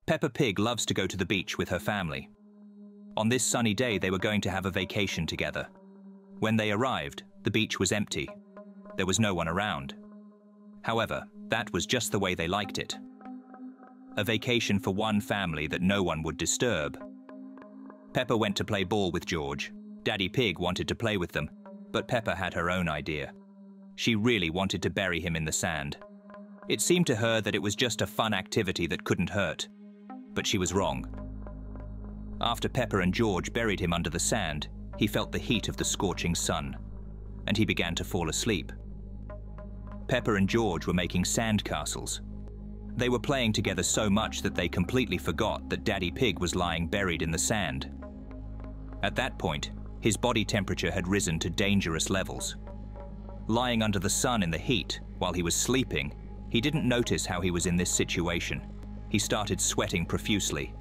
Peppa Pig loves to go to the beach with her family. On this sunny day, they were going to have a vacation together. When they arrived, the beach was empty. There was no one around. However, that was just the way they liked it. A vacation for one family that no one would disturb. Peppa went to play ball with George. Daddy Pig wanted to play with them, but Peppa had her own idea. She really wanted to bury him in the sand. It seemed to her that it was just a fun activity that couldn't hurt. But she was wrong. After Peppa and George buried him under the sand, he felt the heat of the scorching sun, and he began to fall asleep. Peppa and George were making sand castles. They were playing together so much that they completely forgot that Daddy Pig was lying buried in the sand. At that point, his body temperature had risen to dangerous levels. Lying under the sun in the heat while he was sleeping, he didn't notice how he was in this situation. He started sweating profusely.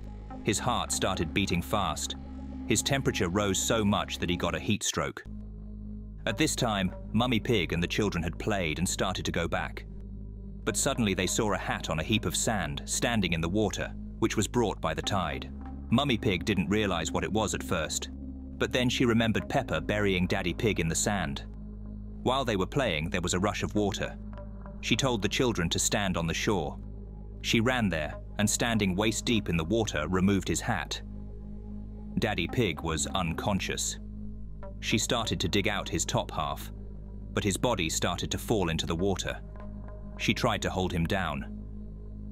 His heart started beating fast. His temperature rose so much that he got a heat stroke. At this time, Mummy Pig and the children had played and started to go back. But suddenly they saw a hat on a heap of sand standing in the water, which was brought by the tide. Mummy Pig didn't realize what it was at first, but then she remembered Peppa burying Daddy Pig in the sand. While they were playing, there was a rush of water. She told the children to stand on the shore. She ran there and, standing waist deep in the water, removed his hat. Daddy Pig was unconscious. She started to dig out his top half, but his body started to fall into the water. She tried to hold him down.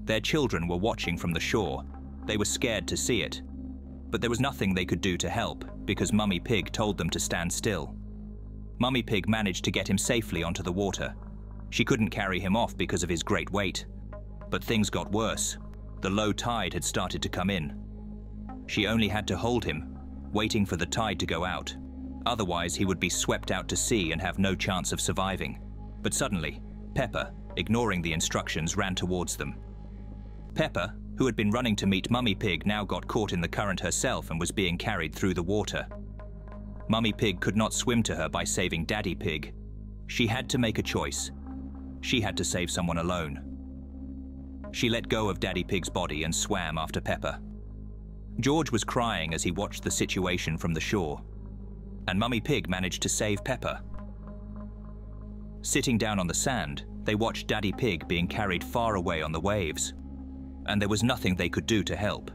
Their children were watching from the shore. They were scared to see it, but there was nothing they could do to help because Mummy Pig told them to stand still. Mummy Pig managed to get him safely onto the water. She couldn't carry him off because of his great weight. But things got worse. The low tide had started to come in. She only had to hold him, waiting for the tide to go out. Otherwise, he would be swept out to sea and have no chance of surviving. But suddenly, Peppa, ignoring the instructions, ran towards them. Peppa, who had been running to meet Mummy Pig, now got caught in the current herself and was being carried through the water. Mummy Pig could not swim to her by saving Daddy Pig. She had to make a choice. She had to save someone alone. She let go of Daddy Pig's body and swam after Peppa. George was crying as he watched the situation from the shore, and Mummy Pig managed to save Peppa. Sitting down on the sand, they watched Daddy Pig being carried far away on the waves, and there was nothing they could do to help.